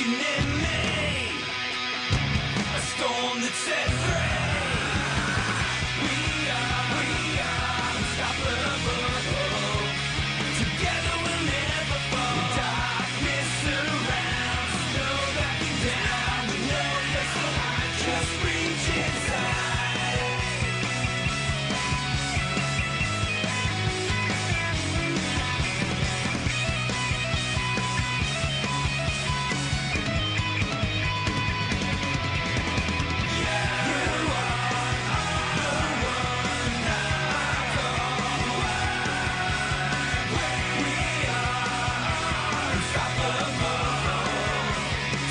in me, a storm that set free. We are unstoppable. Together we'll never fall. The darkness surrounds, no backing down. We know that's so high, just reach inside.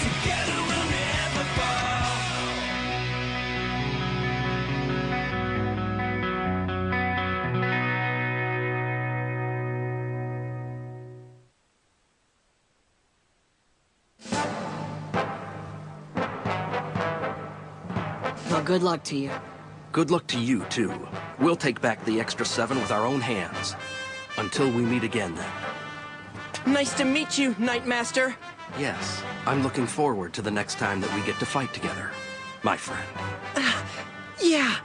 Together we'll never fall. Well, good luck to you. Good luck to you, too. We'll take back the extra 7 with our own hands. Until we meet again, then. Nice to meet you, Knightmaster. Yes, I'm looking forward to the next time that we get to fight together, my friend. Yeah.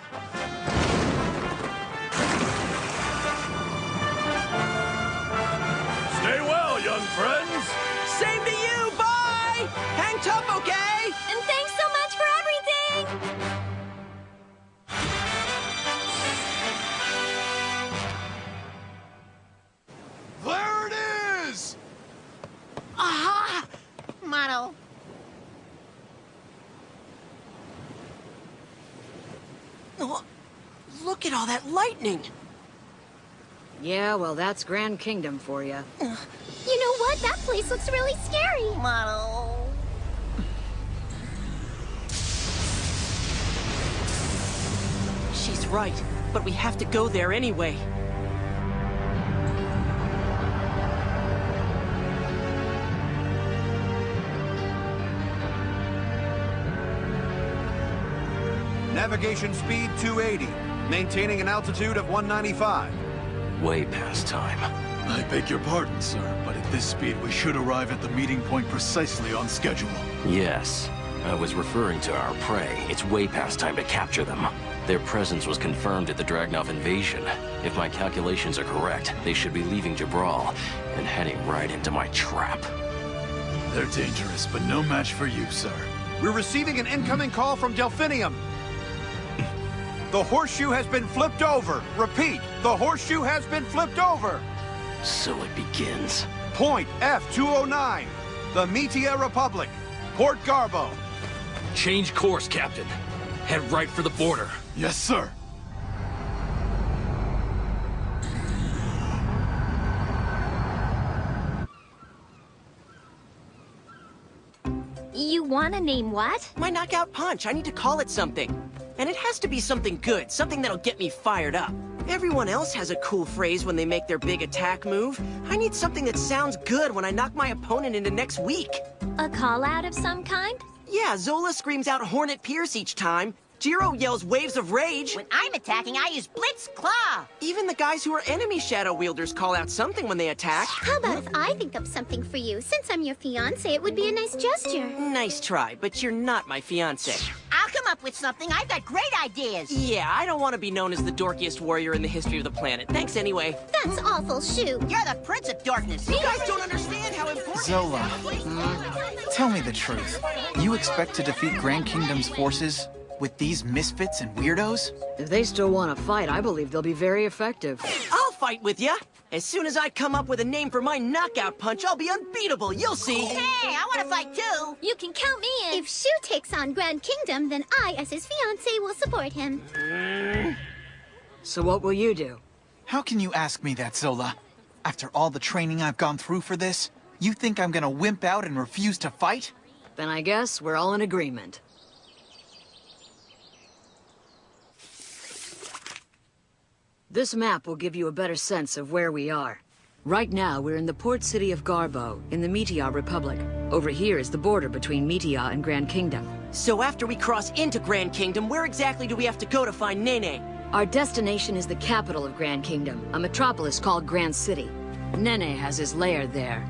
Stay well, young friends. Same to you, bye! Hang tough, okay? And thanks so much for everything! There it is! Aha! Mono. Oh, look at all that lightning. Yeah, well, that's Grand Kingdom for you. You know what? That place looks really scary. Mono. She's right, but we have to go there anyway. Navigation speed 280, maintaining an altitude of 195. Way past time. I beg your pardon, sir, but at this speed we should arrive at the meeting point precisely on schedule. Yes, I was referring to our prey. It's way past time to capture them. Their presence was confirmed at the Dragnov invasion. If my calculations are correct, they should be leaving Jabral and heading right into my trap. They're dangerous, but no match for you, sir. We're receiving an incoming call from Delphinium. The horseshoe has been flipped over. Repeat, the horseshoe has been flipped over. So it begins. Point F-209, the Metea Republic, Port Garbo. Change course, Captain. Head right for the border. Yes, sir. You want to name what? My knockout punch, I need to call it something. And it has to be something good, something that'll get me fired up. Everyone else has a cool phrase when they make their big attack move. I need something that sounds good when I knock my opponent into next week. A call out of some kind? Yeah, Zola screams out Hornet Pierce each time. Jiro yells Waves of Rage. When I'm attacking, I use Blitz Claw. Even the guys who are enemy shadow wielders call out something when they attack. How about if I think of something for you? Since I'm your fiancé, it would be a nice gesture. Nice try, but you're not my fiancé. I'll come up with something. I've got great ideas. Yeah, I don't want to be known as the dorkiest warrior in the history of the planet. Thanks anyway. That's awful, shoot. You're the Prince of Darkness. You guys don't understand how important... Zola, tell me the truth. You expect to defeat Grand Kingdom's forces with these misfits and weirdos? If they still want to fight, I believe they'll be very effective. I'll fight with ya. As soon as I come up with a name for my knockout punch, I'll be unbeatable. You'll see. Hey, I want to fight too. You can count me in. If Shu takes on Grand Kingdom, then I, as his fiancé, will support him. So what will you do? How can you ask me that, Zola? After all the training I've gone through for this, you think I'm gonna wimp out and refuse to fight? Then I guess we're all in agreement. This map will give you a better sense of where we are. Right now, we're in the port city of Garbo, in the Metea Republic. Over here is the border between Metea and Grand Kingdom. So after we cross into Grand Kingdom, where exactly do we have to go to find Nene? Our destination is the capital of Grand Kingdom, a metropolis called Grand City. Nene has his lair there.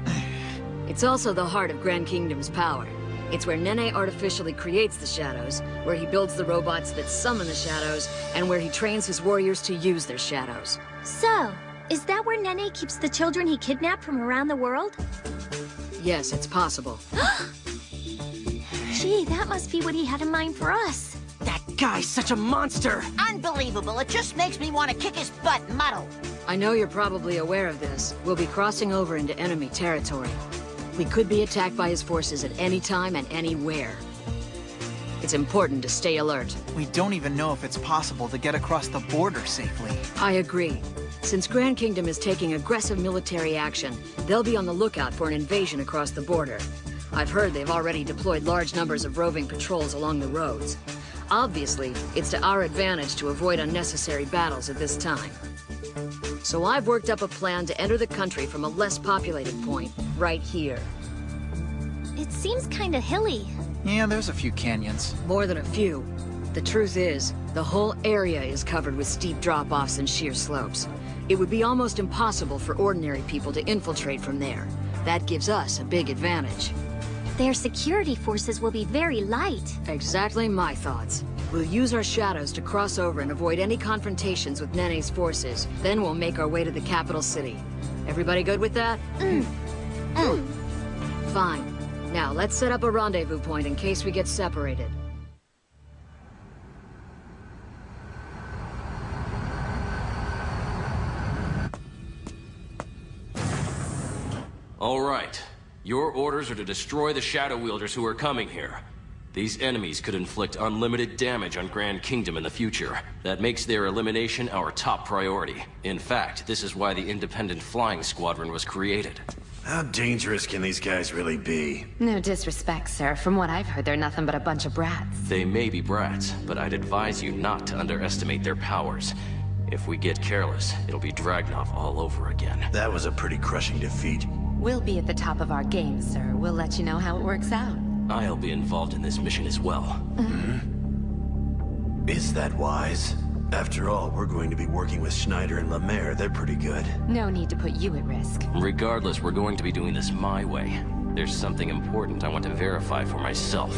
It's also the heart of Grand Kingdom's power. It's where Nene artificially creates the shadows, where he builds the robots that summon the shadows, and where he trains his warriors to use their shadows. So, is that where Nene keeps the children he kidnapped from around the world? Yes, it's possible. Gee, that must be what he had in mind for us. That guy's such a monster! Unbelievable. It just makes me want to kick his butt and muddle. I know you're probably aware of this. We'll be crossing over into enemy territory. We could be attacked by his forces at any time and anywhere. It's important to stay alert. We don't even know if it's possible to get across the border safely. I agree. Since Grand Kingdom is taking aggressive military action, they'll be on the lookout for an invasion across the border. I've heard they've already deployed large numbers of roving patrols along the roads. Obviously, it's to our advantage to avoid unnecessary battles at this time. So I've worked up a plan to enter the country from a less populated point, right here. It seems kinda hilly. Yeah, there's a few canyons. More than a few. The truth is, the whole area is covered with steep drop-offs and sheer slopes. It would be almost impossible for ordinary people to infiltrate from there. That gives us a big advantage. Their security forces will be very light. Exactly my thoughts. We'll use our shadows to cross over and avoid any confrontations with Nene's forces. Then we'll make our way to the capital city. Everybody good with that? Fine. Now, let's set up a rendezvous point in case we get separated. All right. Your orders are to destroy the Shadow Wielders who are coming here. These enemies could inflict unlimited damage on Grand Kingdom in the future. That makes their elimination our top priority. In fact, this is why the Independent Flying Squadron was created. How dangerous can these guys really be? No disrespect, sir. From what I've heard, they're nothing but a bunch of brats. They may be brats, but I'd advise you not to underestimate their powers. If we get careless, it'll be Dragnov all over again. That was a pretty crushing defeat. We'll be at the top of our game, sir. We'll let you know how it works out. I'll be involved in this mission as well. Is that wise? After all, we're going to be working with Schneider and Lemaire. They're pretty good. No need to put you at risk. Regardless, we're going to be doing this my way. There's something important I want to verify for myself.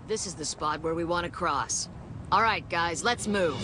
This is the spot where we want to cross. All right, guys, let's move.